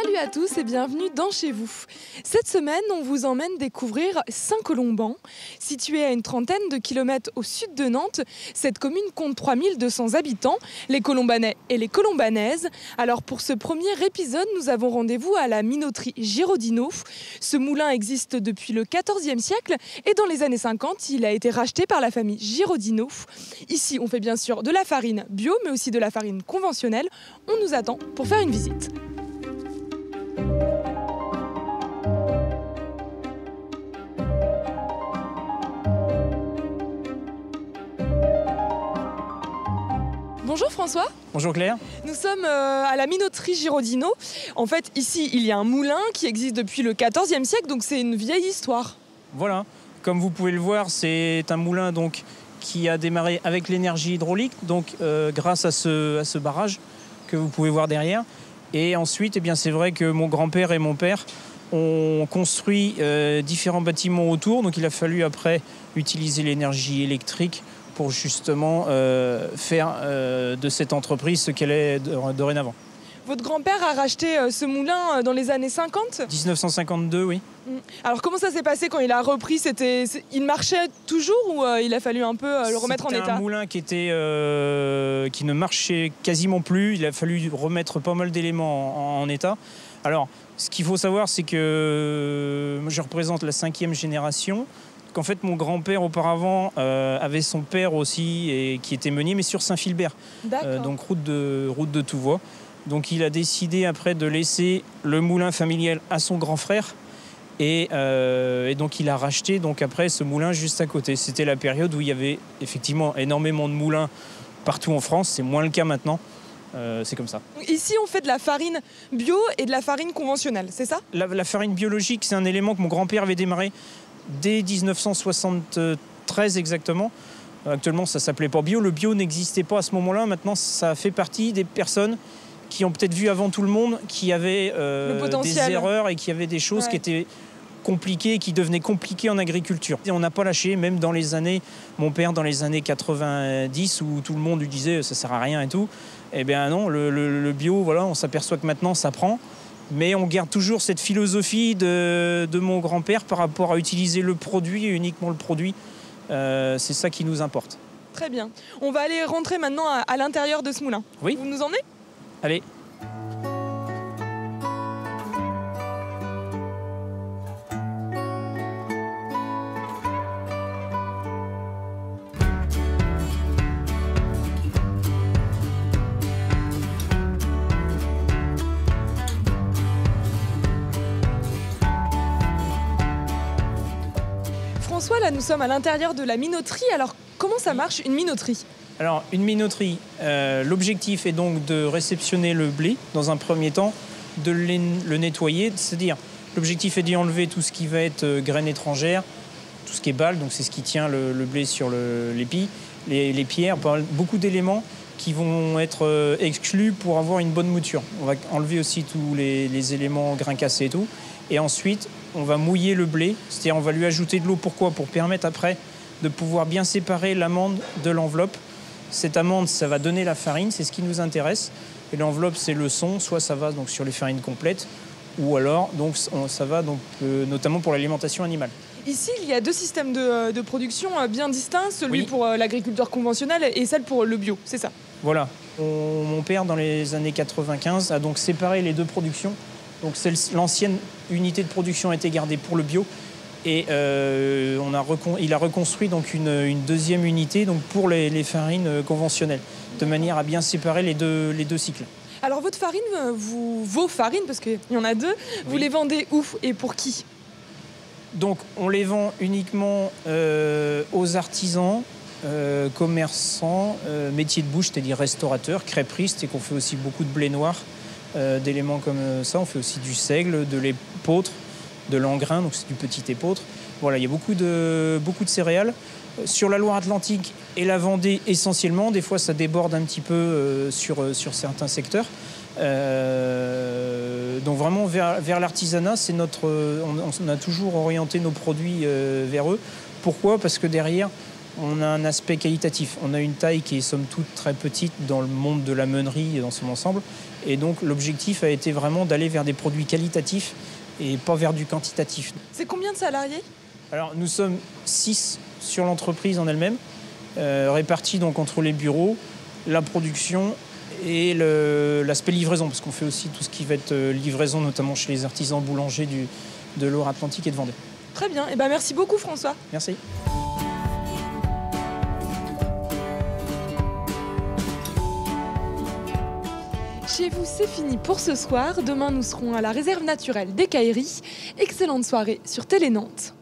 Salut à tous et bienvenue dans Chez vous. Cette semaine, on vous emmène découvrir Saint-Colomban. Située à une trentaine de kilomètres au sud de Nantes, cette commune compte 3200 habitants, les Colombanais et les Colombanaises. Alors pour ce premier épisode, nous avons rendez-vous à la minoterie Girodino. Ce moulin existe depuis le XIVe siècle et dans les années 50, il a été racheté par la famille Girodino. Ici, on fait bien sûr de la farine bio, mais aussi de la farine conventionnelle. On nous attend pour faire une visite. Bonjour François. Bonjour Claire. Nous sommes à la minoterie Girodino. En fait, ici, il y a un moulin qui existe depuis le XIVe siècle, donc c'est une vieille histoire. Voilà, comme vous pouvez le voir, c'est un moulin donc, qui a démarré avec l'énergie hydraulique, donc grâce à ce barrage que vous pouvez voir derrière. Et ensuite, c'est vrai que mon grand-père et mon père ont construit différents bâtiments autour, donc il a fallu après utiliser l'énergie électrique pour justement faire de cette entreprise ce qu'elle est dorénavant. Votre grand-père a racheté ce moulin dans les années 50 ? 1952, oui. Alors comment ça s'est passé quand il a repris ? Il marchait toujours ou il a fallu un peu le remettre en état ? C'était un moulin qui ne marchait quasiment plus. Il a fallu remettre pas mal d'éléments en état. Alors, ce qu'il faut savoir, c'est que je représente la 5e génération. Qu'en fait, mon grand-père, auparavant, avait son père aussi, et qui était meunier, mais sur Saint-Philbert. Donc route de Touvois. Donc il a décidé après de laisser le moulin familial à son grand frère. Et donc il a racheté donc, après ce moulin juste à côté. C'était la période où il y avait effectivement énormément de moulins partout en France. C'est moins le cas maintenant. C'est comme ça. Ici, on fait de la farine bio et de la farine conventionnelle, c'est ça ? La farine biologique, c'est un élément que mon grand-père avait démarré dès 1973 exactement. Actuellement, ça ne s'appelait pas bio. Le bio n'existait pas à ce moment-là. Maintenant, ça fait partie des personnes qui ont peut-être vu avant tout le monde, qui avaient des erreurs et qui avaient des choses qui étaient compliquées, qui devenaient compliquées en agriculture. Et on n'a pas lâché, même dans les années, mon père dans les années 90, où tout le monde lui disait ça ne sert à rien et tout. Eh bien non, le bio, voilà, on s'aperçoit que maintenant ça prend. Mais on garde toujours cette philosophie de mon grand-père par rapport à utiliser le produit et uniquement le produit. C'est ça qui nous importe. Très bien. On va aller rentrer maintenant à l'intérieur de ce moulin. Oui. Vous nous emmenez ? Allez. François, là nous sommes à l'intérieur de la minoterie. Alors comment ça marche une minoterie ? Alors, une minoterie, l'objectif est donc de réceptionner le blé dans un premier temps, de le nettoyer, c'est-à-dire l'objectif est d'y enlever tout ce qui va être graines étrangères, tout ce qui est balle, donc c'est ce qui tient le blé sur l'épi, les pierres, beaucoup d'éléments qui vont être exclus pour avoir une bonne mouture. On va enlever aussi tous les éléments grains cassés et tout, et ensuite on va mouiller le blé, c'est-à-dire on va lui ajouter de l'eau. Pourquoi ? Pour permettre après de pouvoir bien séparer l'amande de l'enveloppe. Cette amande, ça va donner la farine, c'est ce qui nous intéresse. Et l'enveloppe, c'est le son, soit ça va donc, sur les farines complètes, ou alors donc, ça va donc, notamment pour l'alimentation animale. Ici, il y a deux systèmes de production bien distincts, celui pour l'agriculteur conventionnel et celle pour le bio, c'est ça ? Voilà. Mon père, dans les années 95, a donc séparé les deux productions. Donc l'ancienne unité de production a été gardée pour le bio. Et il a reconstruit donc une deuxième unité donc pour les farines conventionnelles, de manière à bien séparer les deux cycles. Alors votre farine, vos farines, parce qu'il y en a deux, vous les vendez où et pour qui ? Donc on les vend uniquement aux artisans, commerçants, métiers de bouche, c'est-à-dire restaurateurs, crêperistes, et qu'on fait aussi beaucoup de blé noir, d'éléments comme ça. On fait aussi du seigle, de l'épeautre, de l'engrain, donc c'est du petit épeautre. Voilà, il y a beaucoup de céréales. Sur la Loire-Atlantique et la Vendée essentiellement, des fois ça déborde un petit peu sur certains secteurs. Donc vraiment vers l'artisanat, on a toujours orienté nos produits vers eux. Pourquoi ? Parce que derrière, on a un aspect qualitatif. On a une taille qui est somme toute très petite dans le monde de la meunerie et dans son ensemble. Et donc l'objectif a été vraiment d'aller vers des produits qualitatifs et pas vers du quantitatif. C'est combien de salariés? Alors nous sommes 6 sur l'entreprise en elle-même, répartis donc entre les bureaux, la production et l'aspect livraison, parce qu'on fait aussi tout ce qui va être livraison, notamment chez les artisans boulangers de Loire-Atlantique et de Vendée. Très bien, et merci beaucoup François. Merci. Chez vous, c'est fini pour ce soir. Demain, nous serons à la réserve naturelle des Cailleries. Excellente soirée sur Télé Nantes.